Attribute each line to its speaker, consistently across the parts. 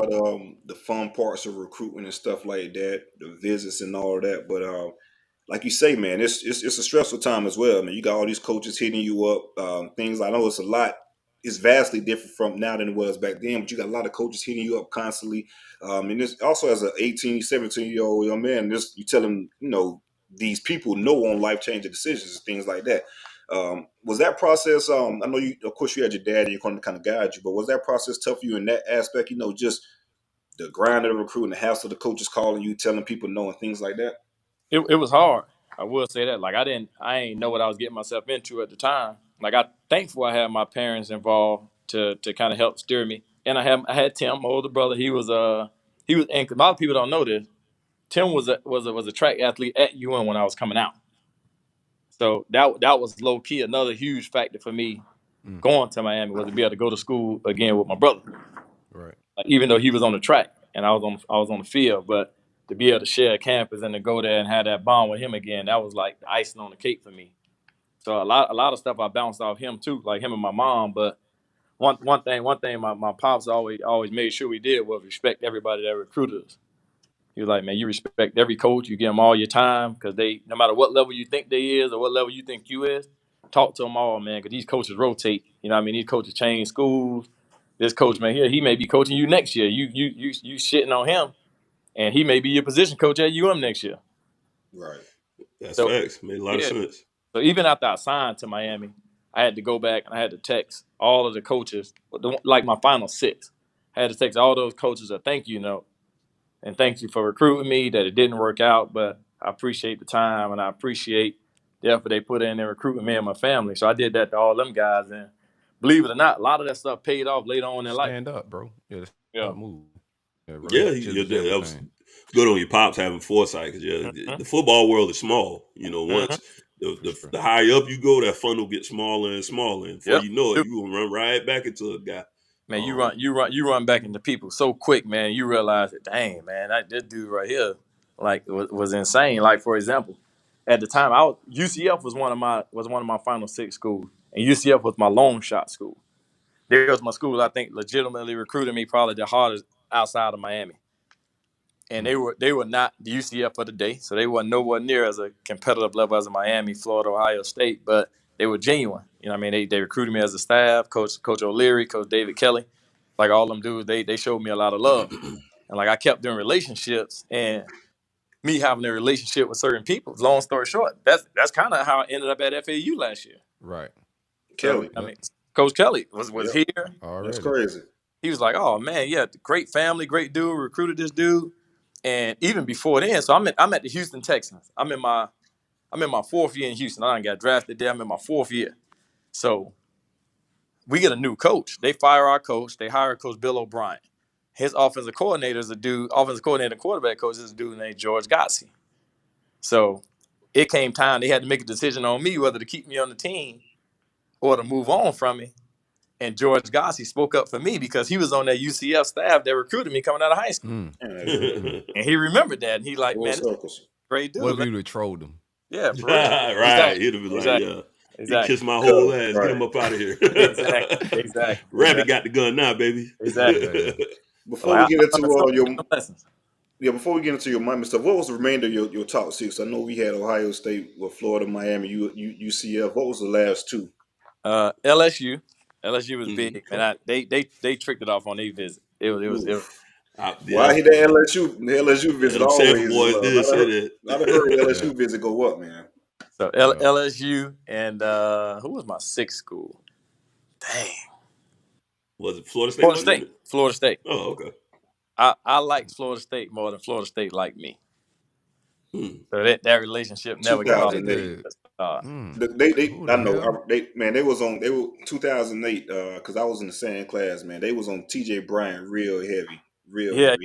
Speaker 1: about the fun parts of recruitment and stuff like that, the visits and all of that. But like you say, man, it's a stressful time as well. I mean, you got all these coaches hitting you up. Things I know it's a lot. It's vastly different from now than it was back then. But you got a lot of coaches hitting you up constantly. And this also as an 18, 17-year-old young man, this you tell them, these people know on life changing decisions and things like that. Was that process? I know you, of course, you had your dad and you're going to kind of guide you, but was that process tough for you in that aspect? Just the grind of the recruiting, the hassle of the coaches calling you, telling people no, and things like that.
Speaker 2: It was hard. I will say that. Like I ain't know what I was getting myself into at the time. Like I thankful I had my parents involved to kind of help steer me. And I had Tim, my older brother. He was and a lot of people don't know this. Tim was a track athlete at UN when I was coming out. So that was low key another huge factor for me going to Miami, was to be able to go to school again with my brother.
Speaker 3: Right.
Speaker 2: Like, even though he was on the track and I was on the field, but to be able to share a campus and to go there and have that bond with him again, that was like the icing on the cake for me. So a lot of stuff I bounced off him too, like him and my mom. But one thing my pops always made sure we did was respect everybody that recruited us. He was like, man, you respect every coach. You give them all your time because they, no matter what level you think they is or what level you think you is, talk to them all, man, because these coaches rotate. You know what I mean? These coaches change schools. This coach, man, here, he may be coaching you next year. You shitting on him, and he may be your position coach at UM next year.
Speaker 1: Right.
Speaker 4: That's
Speaker 2: So,
Speaker 4: facts. Made a lot of sense.
Speaker 2: So even after I signed to Miami, I had to go back and I had to text all of the coaches, like my final six. I had to text all those coaches a thank you note. And thank you for recruiting me, that it didn't work out, but I appreciate the time and I appreciate the effort they put in recruiting me and my family. So I did that to all them guys. And believe it or not, a lot of that stuff paid off later on in life.
Speaker 3: Stand up, bro. Yeah, move.
Speaker 4: Yeah,
Speaker 3: that
Speaker 4: was good on your pops having foresight because the football world is small. Once the higher up you go, that funnel gets smaller and smaller. And before you know it, you will run right back into a guy.
Speaker 2: Man, you run back into people so quick, man. You realize that, dang, man, this dude right here, like, was insane. Like, for example, at the time, UCF was one of my final six schools, and UCF was my long shot school. There was my school I think legitimately recruited me probably the hardest outside of Miami, and they were not the UCF of the day, so they weren't nowhere near as a competitive level as a Miami, Florida, Ohio State, but they were genuine. You know what I mean? They recruited me as a staff, Coach O'Leary, Coach David Kelly. Like all them dudes, they showed me a lot of love. And like I kept doing relationships and me having a relationship with certain people. Long story short, that's kind of how I ended up at FAU last year.
Speaker 3: Right.
Speaker 1: Kelly.
Speaker 2: So, I mean, Coach Kelly was here.
Speaker 3: Already.
Speaker 1: That's crazy.
Speaker 2: He was like, oh man, yeah, great family, great dude, recruited this dude. And even before then, so I'm at the Houston Texans. I'm in my fourth year in Houston. I done got drafted there. I'm in my fourth year. So we get a new coach. They fire our coach. They hire Coach Bill O'Brien. His offensive coordinator and quarterback coach is a dude named George Gotsey. So it came time. They had to make a decision on me whether to keep me on the team or to move on from me. And George Gotsey spoke up for me because he was on that UCF staff that recruited me coming out of high school. And he remembered that. And he like, man, this is great dude.
Speaker 3: What if you would trolled him?
Speaker 2: Yeah, for real.
Speaker 4: Right.
Speaker 2: Exactly.
Speaker 4: He'd have been
Speaker 2: Exactly.
Speaker 4: like,
Speaker 2: Exactly.
Speaker 4: He kissed my whole ass. Right. Get him up out of here.
Speaker 2: Exactly.
Speaker 4: Rabbit got the gun now, baby.
Speaker 2: Exactly.
Speaker 1: Before we get into your Miami stuff, what was the remainder of your top six? I know we had Ohio State, Florida, Miami, UCF. What was the last two?
Speaker 2: LSU. LSU was big, and they tricked it off on their visit. It was.
Speaker 1: Well, I hit the LSU visit always.
Speaker 4: Boys did say that.
Speaker 1: I heard LSU visit go up, man.
Speaker 2: So LSU and who was my sixth school? Dang.
Speaker 4: Was it Florida State?
Speaker 2: Florida State.
Speaker 4: Oh, okay.
Speaker 2: I liked Florida State more than Florida State liked me. So that relationship never got off.
Speaker 1: They were 2008 because I was in the same class, man. They was on TJ Bryant real heavy.
Speaker 2: Yeah.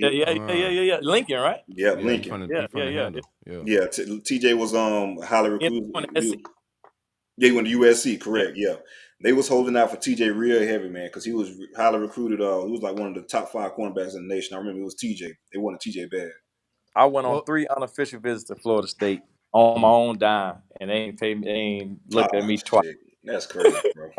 Speaker 2: Lincoln, right?
Speaker 1: Yeah, Lincoln.
Speaker 2: Yeah.
Speaker 1: TJ was highly recruited. Yeah, he went to USC, correct? Yeah. They was holding out for TJ real heavy, man, because he was highly recruited. He was like one of the top 5 cornerbacks in the nation. I remember it was TJ. They wanted TJ bad.
Speaker 2: I went on 3 unofficial visits to Florida State on my own dime, and they ain't looked at me twice.
Speaker 1: That's crazy, bro.